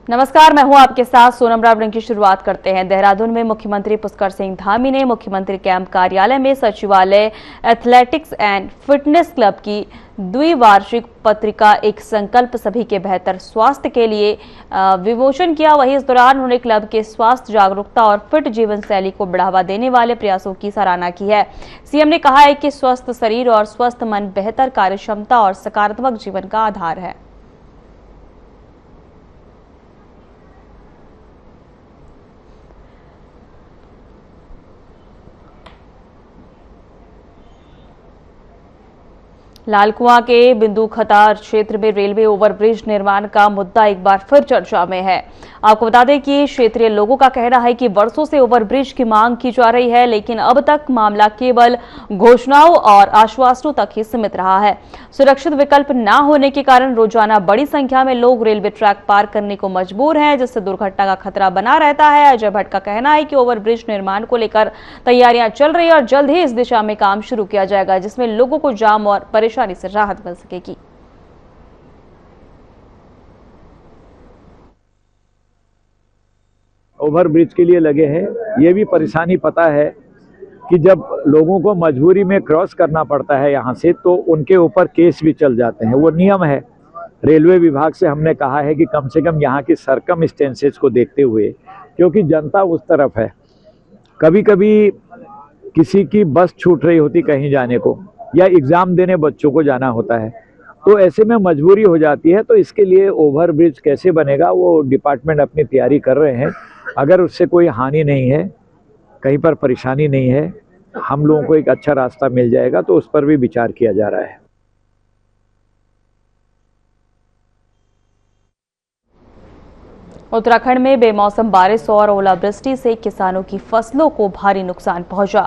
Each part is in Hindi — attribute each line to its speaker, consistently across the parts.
Speaker 1: नमस्कार, मैं हूं आपके साथ सोनम रावण की शुरुआत करते हैं। देहरादून में मुख्यमंत्री पुष्कर सिंह धामी ने मुख्यमंत्री कैंप कार्यालय में सचिवालय एथलेटिक्स एंड फिटनेस क्लब की द्विवार्षिक पत्रिका एक संकल्प सभी के बेहतर स्वास्थ्य के लिए विमोचन किया। वहीं इस दौरान उन्होंने क्लब के स्वास्थ्य जागरूकता और फिट जीवन शैली को बढ़ावा देने वाले प्रयासों की सराहना की है। सीएम ने कहा है कि स्वस्थ शरीर और स्वस्थ मन बेहतर कार्यक्षमता और सकारात्मक जीवन का आधार है। लालकुआं के बिंदु खतार क्षेत्र में रेलवे ओवरब्रिज निर्माण का मुद्दा एक बार फिर चर्चा में है। आपको बता दें कि क्षेत्रीय लोगों का कहना है कि वर्षों से ओवरब्रिज की मांग की जा रही है, लेकिन अब तक मामला केवल घोषणाओं और आश्वासनों तक ही सीमित रहा है। सुरक्षित विकल्प न होने के कारण रोजाना बड़ी संख्या में लोग रेलवे ट्रैक पार करने को मजबूर हैं, जिससे दुर्घटना का खतरा बना रहता है। अजय भट्ट का कहना है कि ओवरब्रिज निर्माण को लेकर तैयारियां चल रही है और जल्द ही इस दिशा में काम शुरू किया जाएगा, जिसमें लोगों को जाम और परेशानी से राहत मिल सकेगी।
Speaker 2: ओवरब्रिज के लिए लगे हैं। ये भी परेशानी पता है कि जब लोगों को मजबूरी में क्रॉस करना पड़ता है यहाँ से, तो उनके ऊपर केस भी चल जाते हैं। वो नियम है। रेलवे विभाग से हमने कहा है कि कम से कम यहाँ की सर्कमस्टेंसेस को देखते हुए, क्योंकि जनता उस तरफ है, कभी कभी किसी की बस छूट रही होती कहीं जाने को, या एग्ज़ाम देने बच्चों को जाना होता है, तो ऐसे में मजबूरी हो जाती है। तो इसके लिए ओवरब्रिज कैसे बनेगा, वो डिपार्टमेंट अपनी तैयारी कर रहे हैं। अगर उससे कोई हानि नहीं है, कहीं पर परेशानी नहीं है, हम लोगों को एक अच्छा रास्ता मिल जाएगा, तो उस पर भी विचार किया जा रहा है।
Speaker 1: उत्तराखंड में बेमौसम बारिश और ओलावृष्टि से किसानों की फसलों को भारी नुकसान पहुंचा।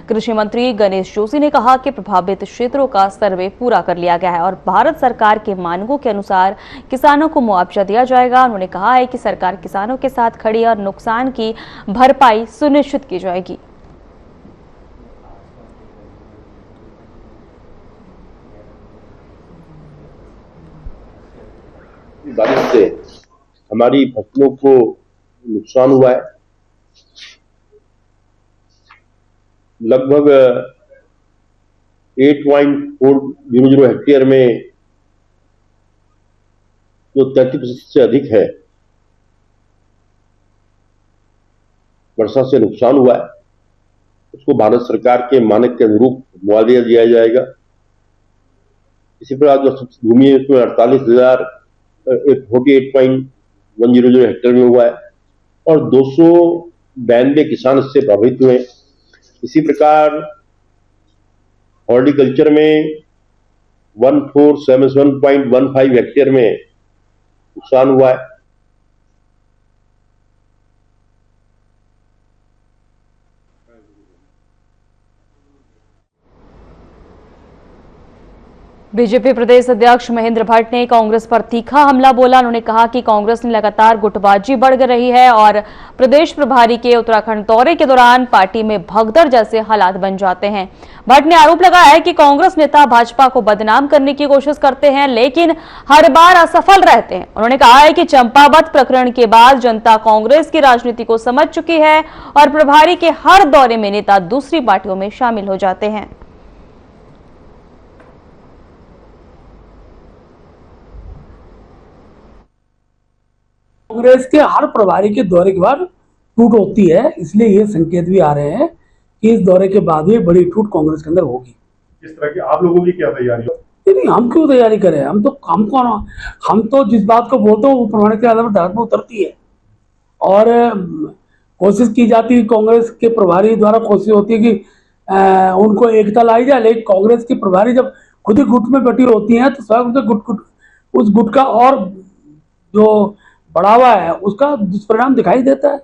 Speaker 1: कृषि मंत्री गणेश जोशी ने कहा कि प्रभावित क्षेत्रों का सर्वे पूरा कर लिया गया है और भारत सरकार के मानकों के अनुसार किसानों को मुआवजा दिया जाएगा। उन्होंने कहा है कि सरकार किसानों के साथ खड़ी और नुकसान की भरपाई सुनिश्चित की जाएगी।
Speaker 3: बारिश से हमारी फसलों को नुकसान हुआ है। लगभग 8.400 हेक्टेयर में जो 33% से अधिक है वर्षा से नुकसान हुआ है, उसको भारत सरकार के मानक के अनुरूप मुआवजा दिया जाएगा। इसी प्रकार जो भूमि है उसमें 48,10 हेक्टेयर में हुआ है और 292 किसान इससे प्रभावित हुए। इसी प्रकार हॉर्टिकल्चर में 1471.15 हेक्टेयर में नुकसान हुआ है।
Speaker 1: बीजेपी प्रदेश अध्यक्ष महेंद्र भट्ट ने कांग्रेस पर तीखा हमला बोला। उन्होंने कहा कि कांग्रेस ने लगातार गुटबाजी बढ़ रही है और प्रदेश प्रभारी के उत्तराखंड दौरे के दौरान पार्टी में भगदड़ जैसे हालात बन जाते हैं। भट्ट ने आरोप लगाया है कि कांग्रेस नेता भाजपा को बदनाम करने की कोशिश करते हैं, लेकिन हर बार असफल रहते हैं। उन्होंने कहा है कि चंपावत प्रकरण के बाद जनता कांग्रेस की राजनीति को समझ चुकी है और प्रभारी के हर दौरे में नेता दूसरी पार्टियों में शामिल हो जाते हैं।
Speaker 4: कांग्रेस के हर प्रभारी के दौरे के बाद टूट होती है, इसलिए ये संकेत भी आ रहे हैं कि इस दौरे के बाद भी बड़ी टूट कांग्रेस के अंदर होगी।
Speaker 5: इस तरह की आप लोगों की क्या तैयारी है?
Speaker 4: नहीं, हम क्यों तैयारी करें? हम तो जिस बात को बोलते हैं वो प्रमाणित के आधार पर धार पर उतरती है और कोशिश की जाती है। कांग्रेस के प्रभारी द्वारा कोशिश होती है कि उनको एकता लाई जाए, लेकिन कांग्रेस की प्रभारी जब खुद ही गुट में बैठी होती हैं तो स्वयं से उस गुट का और जो बढ़ावा है उसका दुष्परिणाम दिखाई देता है।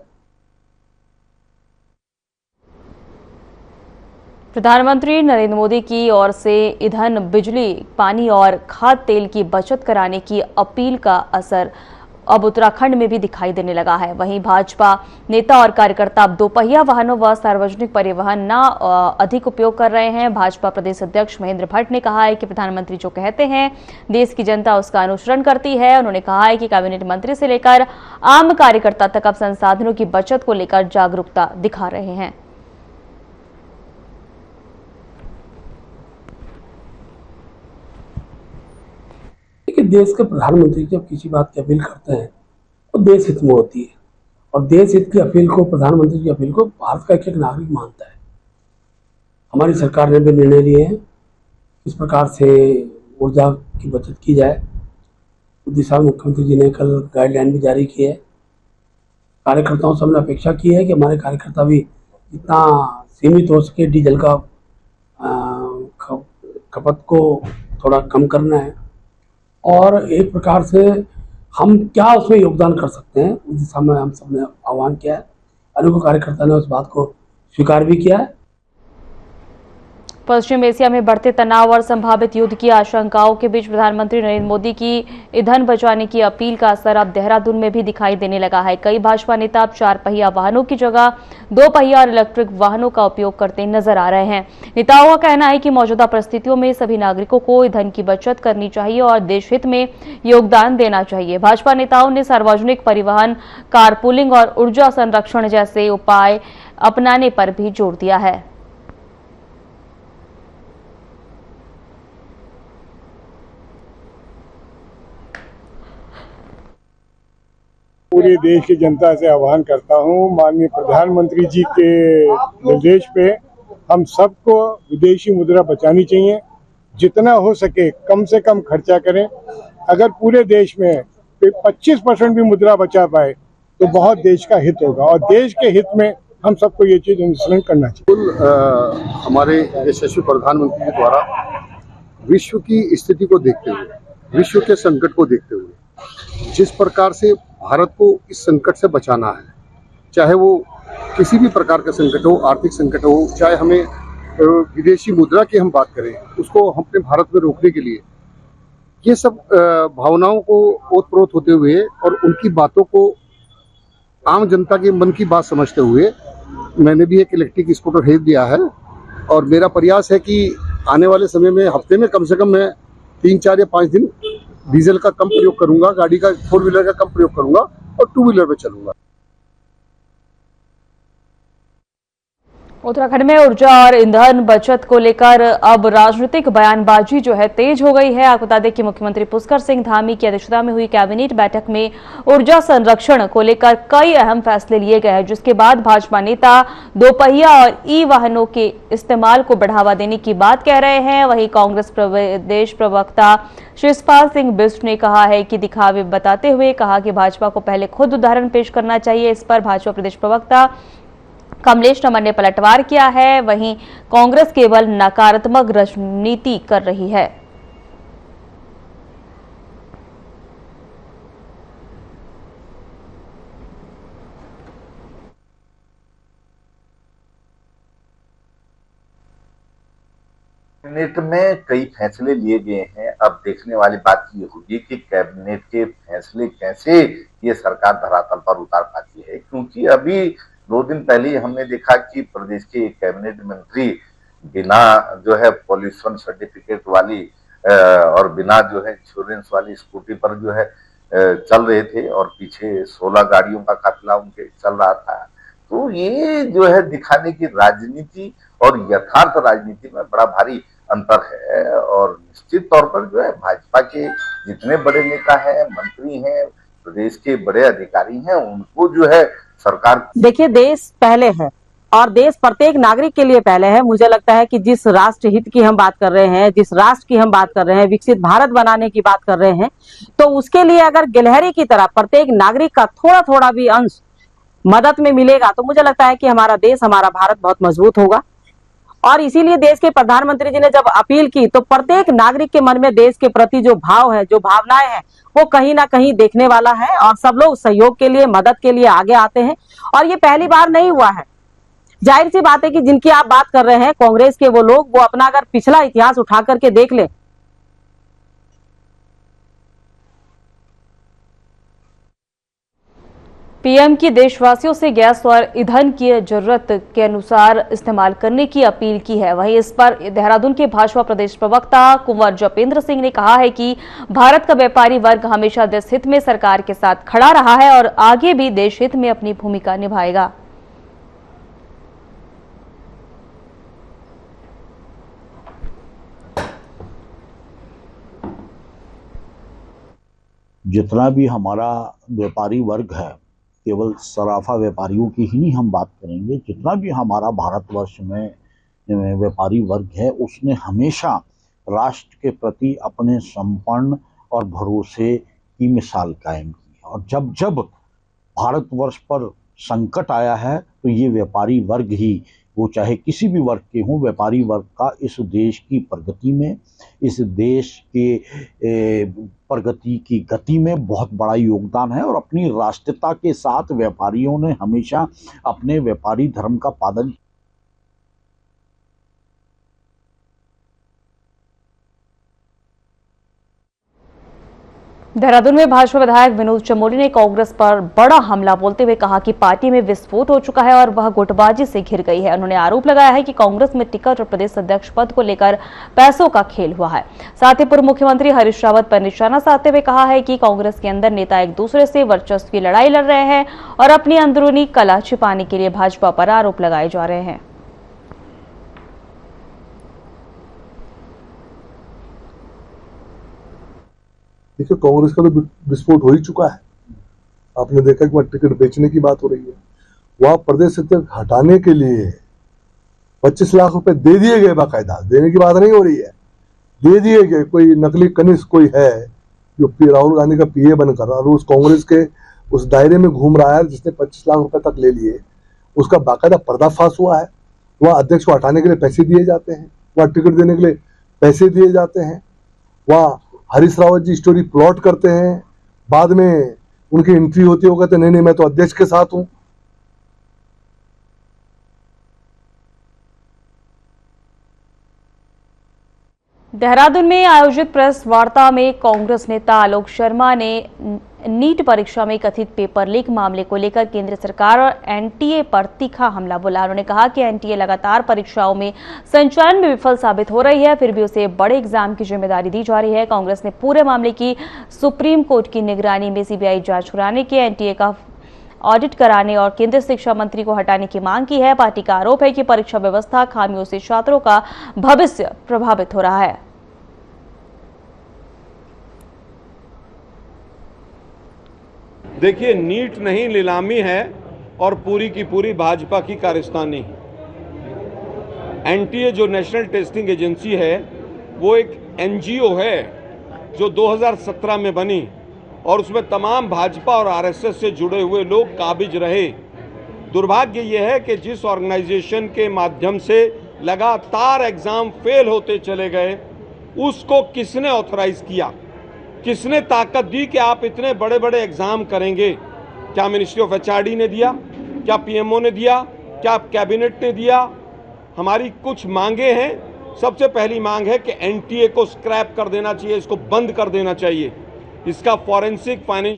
Speaker 1: प्रधानमंत्री नरेंद्र मोदी की ओर से ईंधन, बिजली, पानी और खाद्य तेल की बचत कराने की अपील का असर अब उत्तराखंड में भी दिखाई देने लगा है। वहीं भाजपा नेता और कार्यकर्ता अब दोपहिया वाहनों व सार्वजनिक परिवहन न अधिक उपयोग कर रहे हैं। भाजपा प्रदेश अध्यक्ष महेंद्र भट्ट ने कहा है कि प्रधानमंत्री जो कहते हैं देश की जनता उसका अनुसरण करती है। उन्होंने कहा है कि कैबिनेट मंत्री से लेकर आम कार्यकर्ता तक अब संसाधनों की बचत को लेकर जागरूकता दिखा रहे हैं।
Speaker 4: देश के प्रधानमंत्री जब किसी बात की अपील करते हैं तो देश हित में होती है, और देश हित की अपील को, प्रधानमंत्री की अपील को भारत का एक नागरिक मानता है। हमारी सरकार ने भी निर्णय लिए हैं इस प्रकार से ऊर्जा की बचत की जाए। उस दिशा में मुख्यमंत्री जी ने कल गाइडलाइन भी जारी की है। कार्यकर्ताओं से हमने अपेक्षा की है कि हमारे कार्यकर्ता भी जितना सीमित हो सके डीजल का खपत को थोड़ा कम करना है, और एक प्रकार से हम क्या उसमें योगदान कर सकते हैं उस दिशा में हम सबने आह्वान किया है। अनेकों कार्यकर्ता ने उस बात को स्वीकार भी किया है।
Speaker 1: पश्चिम एशिया में बढ़ते तनाव और संभावित युद्ध की आशंकाओं के बीच प्रधानमंत्री नरेंद्र मोदी की ईंधन बचाने की अपील का असर अब देहरादून में भी दिखाई देने लगा है। कई भाजपा नेता अब 4 पहिया वाहनों की जगह 2 पहिया और इलेक्ट्रिक वाहनों का उपयोग करते नजर आ रहे हैं। नेताओं का कहना है कि मौजूदा परिस्थितियों में सभी नागरिकों को ईंधन की बचत करनी चाहिए और देश हित में योगदान देना चाहिए। भाजपा नेताओं ने सार्वजनिक परिवहन, कारपूलिंग और ऊर्जा संरक्षण जैसे उपाय अपनाने पर भी जोर दिया है।
Speaker 6: पूरे देश की जनता से आह्वान करता हूं, माननीय प्रधानमंत्री जी के निर्देश पे हम सबको विदेशी मुद्रा बचानी चाहिए। जितना हो सके कम से कम खर्चा करें। अगर पूरे देश में 25% भी मुद्रा बचा पाए तो बहुत देश का हित होगा, और देश के हित में हम सबको ये चीज अनुसरण करना चाहिए।
Speaker 7: हमारे यशस्वी प्रधानमंत्री जी द्वारा विश्व की स्थिति को देखते हुए, विश्व के संकट को देखते हुए जिस प्रकार से भारत को इस संकट से बचाना है, चाहे वो किसी भी प्रकार का संकट हो, आर्थिक संकट हो, चाहे हमें विदेशी मुद्रा की हम बात करें, उसको हम अपने भारत में रोकने के लिए ये सब भावनाओं को ओतप्रोत होते हुए और उनकी बातों को आम जनता के मन की बात समझते हुए मैंने भी एक इलेक्ट्रिक स्कूटर खरीद दिया है। और मेरा प्रयास है कि आने वाले समय में हफ्ते में कम से कम मैं 3, 4 या 5 दिन डीजल का कम प्रयोग करूंगा, गाड़ी का 4 व्हीलर का कम प्रयोग करूंगा और 2 व्हीलर पे चलूंगा।
Speaker 1: उत्तराखंड में ऊर्जा और ईंधन बचत को लेकर अब राजनीतिक बयानबाजी जो है तेज हो गई है। आपको बता दें कि मुख्यमंत्री पुष्कर सिंह धामी की अध्यक्षता में हुई कैबिनेट बैठक में ऊर्जा संरक्षण को लेकर कई अहम फैसले लिए गए हैं, जिसके बाद भाजपा नेता 2 पहिया और ई वाहनों के इस्तेमाल को बढ़ावा देने की बात कह रहे हैं। वहीं कांग्रेस प्रदेश प्रवक्ता शिषपाल सिंह बिष्ट ने कहा है कि दिखावे बताते हुए कहा कि भाजपा को पहले खुद उदाहरण पेश करना चाहिए। इस पर भाजपा प्रदेश प्रवक्ता कमलेश नमन ने पलटवार किया है। वहीं कांग्रेस केवल नकारात्मक राजनीति कर रही है।
Speaker 8: कैबिनेट में कई फैसले लिए गए हैं। अब देखने वाली बात ये होगी कि कैबिनेट के फैसले कैसे ये सरकार धरातल पर उतार पाती है, क्योंकि अभी 2 दिन पहले हमने देखा कि प्रदेश के एक कैबिनेट मंत्री बिना जो है पॉल्यूशन सर्टिफिकेट वाली और बिना जो है इंश्योरेंस वाली स्कूटी पर जो है चल रहे थे और पीछे 16 गाड़ियों का काफिला उनके चल रहा था। तो ये जो है दिखाने की राजनीति और यथार्थ राजनीति में बड़ा भारी अंतर है। और निश्चित तौर पर जो है भाजपा के जितने बड़े नेता हैं, मंत्री हैं, प्रदेश के बड़े अधिकारी हैं, उनको जो है सरकार,
Speaker 9: देखिए देश पहले है और देश प्रत्येक नागरिक के लिए पहले है। मुझे लगता है कि जिस राष्ट्र हित की हम बात कर रहे हैं, जिस राष्ट्र की हम बात कर रहे हैं, विकसित भारत बनाने की बात कर रहे हैं, तो उसके लिए अगर गिलहरी की तरह प्रत्येक नागरिक का थोड़ा थोड़ा भी अंश मदद में मिलेगा तो मुझे लगता है कि हमारा देश, हमारा भारत बहुत मजबूत होगा। और इसीलिए देश के प्रधानमंत्री जी ने जब अपील की तो प्रत्येक नागरिक के मन में देश के प्रति जो भाव है, जो भावनाएं हैं, वो कहीं ना कहीं देखने वाला है और सब लोग सहयोग के लिए, मदद के लिए आगे आते हैं। और ये पहली बार नहीं हुआ है। जाहिर सी बात है कि जिनकी आप बात कर रहे हैं कांग्रेस के वो लोग, वो अपना अगर पिछला इतिहास उठा करके देख ले
Speaker 1: पीएम की देशवासियों से गैस और ईंधन की जरूरत के अनुसार इस्तेमाल करने की अपील की है। वहीं इस पर देहरादून के भाजपा प्रदेश प्रवक्ता कुंवर जपेंद्र सिंह ने कहा है कि भारत का व्यापारी वर्ग हमेशा देश हित में सरकार के साथ खड़ा रहा है और आगे भी देश हित में अपनी भूमिका निभाएगा।
Speaker 10: जितना भी हमारा व्यापारी वर्ग है, केवल सराफा व्यापारियों की ही नहीं हम बात करेंगे, जितना भी हमारा भारतवर्ष में व्यापारी वर्ग है, उसने हमेशा राष्ट्र के प्रति अपने समर्पण और भरोसे की मिसाल कायम की है। और जब जब भारतवर्ष पर संकट आया है तो ये व्यापारी वर्ग ही, वो चाहे किसी भी वर्ग के हों, व्यापारी वर्ग का इस देश की प्रगति में, इस देश के प्रगति की गति में बहुत बड़ा योगदान है। और अपनी राष्ट्रीयता के साथ व्यापारियों ने हमेशा अपने व्यापारी धर्म का पालन।
Speaker 1: देहरादून में भाजपा विधायक विनोद चमोली ने कांग्रेस पर बड़ा हमला बोलते हुए कहा कि पार्टी में विस्फोट हो चुका है और वह गुटबाजी से घिर गई है। उन्होंने आरोप लगाया है कि कांग्रेस में टिकट और प्रदेश अध्यक्ष पद को लेकर पैसों का खेल हुआ है। साथ ही पूर्व मुख्यमंत्री हरीश रावत पर निशाना साधते हुए कहा है कि कांग्रेस के अंदर नेता एक दूसरे से वर्चस्व की लड़ाई लड़ रहे हैं और अपनी अंदरूनी कला छिपाने के लिए भाजपा पर आरोप लगाए जा रहे हैं।
Speaker 11: देखिए, कांग्रेस का तो विस्फोट हो ही चुका है। आपने देखा कि वहां टिकट बेचने की बात हो रही है, वहां प्रदेश अध्यक्ष हटाने के लिए 25 लाख रुपए दे दिए गए। बाकायदा देने की बात नहीं हो रही है, दे दिए गए। कोई नकली कनिष्ठ कोई है जो राहुल गांधी का पीए बनकर और उस कांग्रेस के उस दायरे में घूम रहा है जिसने 25 लाख रुपए तक ले लिए, उसका बाकायदा पर्दाफाश हुआ है। वहां अध्यक्ष को हटाने के लिए पैसे दिए जाते हैं, वहां टिकट देने के लिए पैसे दिए जाते हैं, वहां हरीश रावत जी स्टोरी प्लॉट करते हैं, बाद में उनकी एंट्री होती है, वो कहते नहीं मैं तो अध्यक्ष के साथ हूं।
Speaker 1: देहरादून में आयोजित प्रेस वार्ता में कांग्रेस नेता आलोक शर्मा ने नीट परीक्षा में कथित पेपर लीक मामले को लेकर केंद्र सरकार और एनटीए पर तीखा हमला बोला। उन्होंने कहा कि एनटीए लगातार परीक्षाओं में संचालन में विफल साबित हो रही है, फिर भी उसे बड़े एग्जाम की जिम्मेदारी दी जा रही है। कांग्रेस ने पूरे मामले की सुप्रीम कोर्ट की निगरानी में सीबीआई जांच कराने के, एनटीए का ऑडिट कराने और केंद्रीय शिक्षा मंत्री को हटाने की मांग की है। पार्टी का आरोप है कि परीक्षा व्यवस्था खामियों से छात्रों का भविष्य प्रभावित हो रहा है।
Speaker 12: देखिए, नीट नहीं नीलामी है और पूरी की पूरी भाजपा की कारस्तानी। एनटीए जो नेशनल टेस्टिंग एजेंसी है वो एक एनजीओ है जो 2017 में बनी और उसमें तमाम भाजपा और आरएसएस से जुड़े हुए लोग काबिज रहे। दुर्भाग्य यह है कि जिस ऑर्गेनाइजेशन के माध्यम से लगातार एग्जाम फेल होते चले गए, उसको किसने ऑथराइज किया, किसने ताकत दी कि आप इतने बड़े बड़े एग्जाम करेंगे? क्या मिनिस्ट्री ऑफ एचआरडी ने दिया? क्या पीएमओ ने दिया? क्या कैबिनेट ने दिया? हमारी कुछ मांगे हैं। सबसे पहली मांग है कि एनटीए को स्क्रैप कर देना चाहिए, इसको बंद कर देना चाहिए। इसका फॉरेंसिक फाइनेंशियल।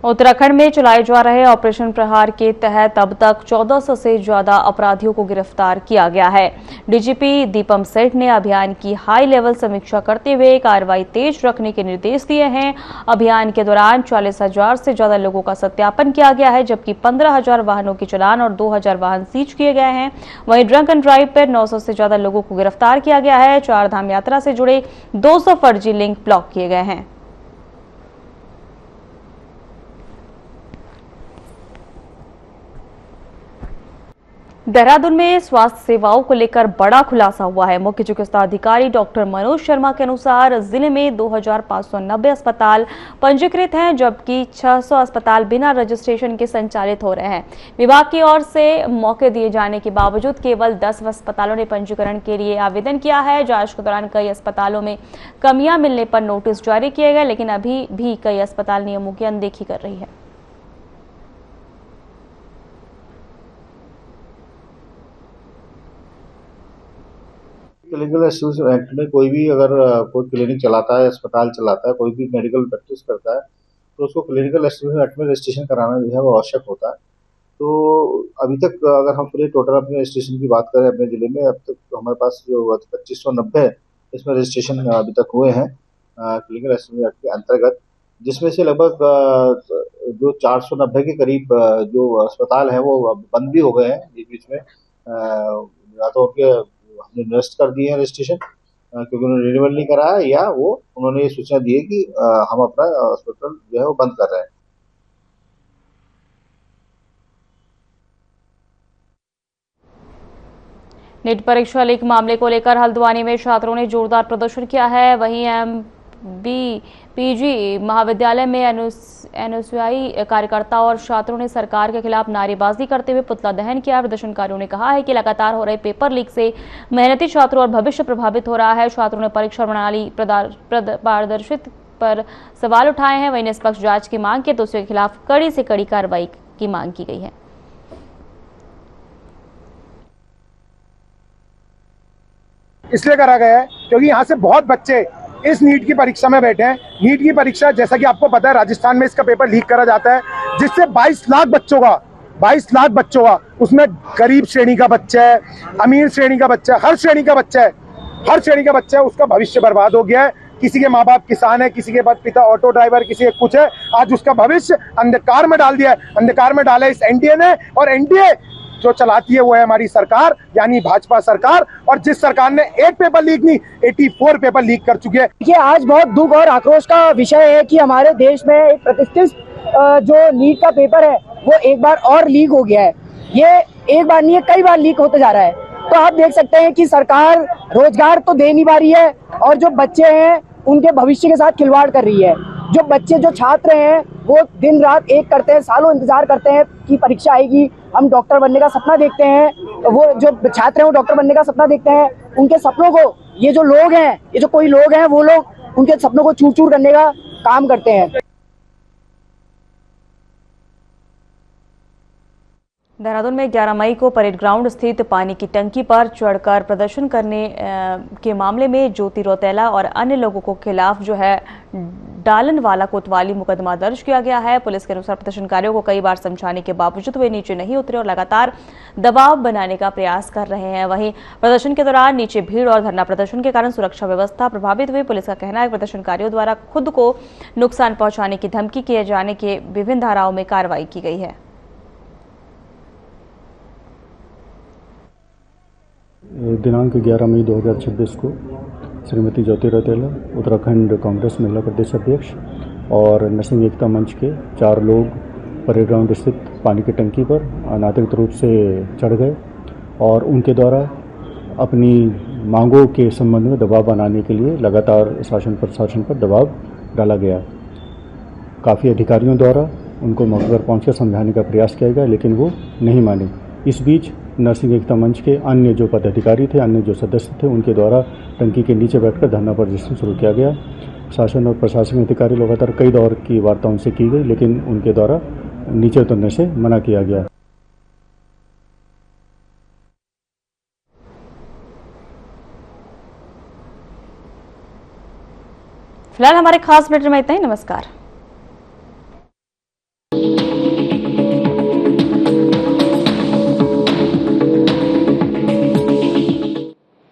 Speaker 1: उत्तराखंड में चलाए जा रहे ऑपरेशन प्रहार के तहत अब तक 1400 से ज्यादा अपराधियों को गिरफ्तार किया गया है। डीजीपी दीपम सेठ ने अभियान की हाई लेवल समीक्षा करते हुए कार्रवाई तेज रखने के निर्देश दिए हैं। अभियान के दौरान 40,000 से ज्यादा लोगों का सत्यापन किया गया है, जबकि 15,000 वाहनों के चालान और 2,000 वाहन सीज किए गए हैं। वहीं ड्रंक एंड ड्राइव पर 900 से ज्यादा लोगों को गिरफ्तार किया गया है। 4 धाम यात्रा से जुड़े 200 फर्जी लिंक ब्लॉक किए गए हैं। देहरादून में स्वास्थ्य सेवाओं को लेकर बड़ा खुलासा हुआ है। मुख्य चिकित्सा अधिकारी डॉक्टर मनोज शर्मा के अनुसार जिले में 2,590 अस्पताल पंजीकृत हैं, जबकि 600 अस्पताल बिना रजिस्ट्रेशन के संचालित हो रहे हैं। विभाग की ओर से मौके दिए जाने के बावजूद केवल 10 अस्पतालों ने पंजीकरण के लिए आवेदन किया है। जांच के दौरान कई अस्पतालों में कमियां मिलने पर नोटिस जारी किए गए, लेकिन अभी भी कई अस्पताल नियमों की अनदेखी कर रही है।
Speaker 13: क्लिनिकल एसोसिएशन एक्ट में कोई भी अगर कोई क्लिनिक चलाता है, अस्पताल चलाता है, कोई भी मेडिकल प्रैक्टिस करता है, तो उसको क्लिनिकल एस्टिमेशन एक्ट में रजिस्ट्रेशन कराना जो है वो आवश्यक होता है। तो अभी तक अगर हम पूरे टोटल अपने रजिस्ट्रेशन की बात करें अपने जिले में, अब तक तो हमारे पास जो 2590 इसमें रजिस्ट्रेशन अभी तक हुए हैं क्लिनिकल एस्टिमेशन एक्ट के अंतर्गत, जिसमें से लगभग जो 490 के करीब जो अस्पताल हैं वो बंद भी हो गए हैं बीच बीच में, या तो उनके हमने निरस्त कर दिए हैं रजिस्ट्रेशन क्योंकि उन्होंने रिन्यूअल नहीं कराया, या वो उन्होंने ये सूचना दी है कि हम अपना हॉस्पिटल जो है वो बंद कर रहे हैं।
Speaker 1: नीट परीक्षा लीक मामले को लेकर हल्द्वानी में छात्रों ने जोरदार प्रदर्शन किया है। वहीं पीजी महाविद्यालय में एनएसयूआई कार्यकर्ता और छात्रों ने सरकार के खिलाफ नारेबाजी करते हुए पुतला दहन किया। प्रदर्शनकारियों ने कहा है कि लगातार हो रहे पेपर लीक से मेहनती छात्रों और भविष्य प्रभावित हो रहा है। छात्रों ने परीक्षा प्रणाली पारदर्शिता पर सवाल उठाए हैं। वहीं निष्पक्ष जांच की मांग की तो उसके खिलाफ कड़ी से कड़ी कार्रवाई की मांग की गई है।
Speaker 14: इसलिए करा गया है क्योंकि यहाँ से बहुत बच्चे इस नीट की परीक्षा में बैठे हैं। नीट की परीक्षा जैसा कि आपको पता है राजस्थान में इसका पेपर लीक करा जाता है, जिससे 22 लाख बच्चों का उसमें गरीब श्रेणी का बच्चा है, अमीर श्रेणी का बच्चा है, हर श्रेणी का बच्चा है, उसका भविष्य बर्बाद हो गया है। किसी के माँ बाप किसान है, किसी के पिता ऑटो ड्राइवर, किसी के कुछ है, आज उसका भविष्य अंधकार में डाल दिया है। अंधकार में डाला इस एनडीए ने, और एनडीए जो चलाती है वो है हमारी सरकार यानी भाजपा सरकार। और जिस सरकार ने एक पेपर लीक नहीं 84 पेपर लीक कर चुकी है।
Speaker 15: देखिए, आज बहुत दुख और आक्रोश का विषय है कि हमारे देश में एक प्रतिष्ठित जो नीट का पेपर है वो एक बार और लीक हो गया है। ये एक बार नहीं है, कई बार लीक होते जा रहा है। तो आप देख सकते हैं कि सरकार रोजगार तो दे नहीं पा रही है और जो बच्चे हैं उनके भविष्य के साथ खिलवाड़ कर रही है। जो बच्चे जो छात्र हैं वो दिन रात एक करते हैं, सालों इंतजार करते हैं कि परीक्षा आएगी, हम डॉक्टर बनने का सपना देखते हैं। वो जो छात्र हैं वो डॉक्टर बनने का सपना देखते हैं। उनके सपनों को ये जो लोग हैं, ये जो कोई लोग हैं, वो लोग उनके सपनों को चूर चूर करने का काम करते हैं।
Speaker 1: देहरादून में 11 मई को परेड ग्राउंड स्थित पानी की टंकी पर चढ़कर प्रदर्शन करने के मामले में ज्योति रौतेला और अन्य लोगों के खिलाफ जो है डालनवाला कोतवाली मुकदमा दर्ज किया गया है। पुलिस के अनुसार प्रदर्शनकारियों को कई बार समझाने के बावजूद वे नीचे नहीं उतरे और लगातार दबाव बनाने का प्रयास कर रहे हैं। वहीं प्रदर्शन के दौरान नीचे भीड़ और धरना प्रदर्शन के कारण सुरक्षा व्यवस्था प्रभावित हुई। पुलिस का कहना है कि प्रदर्शनकारियों द्वारा खुद को नुकसान पहुंचाने की धमकी किए जाने के विभिन्न धाराओं में कार्रवाई की गई है।
Speaker 16: दिनांक 11 मई 2026 को श्रीमती ज्योति रौतेला उत्तराखंड कांग्रेस महिला प्रदेश अध्यक्ष और नरसिंह एकता मंच के 4 लोग परेड ग्राउंड स्थित पानी की टंकी पर अनाधिकृत रूप से चढ़ गए और उनके द्वारा अपनी मांगों के संबंध में दबाव बनाने के लिए लगातार शासन प्रशासन पर दबाव डाला गया। काफ़ी अधिकारियों द्वारा उनको मौके पर पहुँचकर समझाने का प्रयास किया गया, लेकिन वो नहीं माने। इस बीच नरसिंह एकता मंच के अन्य जो पदाधिकारी थे, अन्य जो सदस्य थे, उनके द्वारा टंकी के नीचे बैठकर धरना प्रदर्शन शुरू किया गया। शासन और प्रशासनिक अधिकारी लगातार कई दौर की वार्ता उनसे की गई, लेकिन उनके द्वारा नीचे उतरने से मना किया गया।
Speaker 1: फिलहाल हमारे खास बुलेटिन में इतना ही। नमस्कार।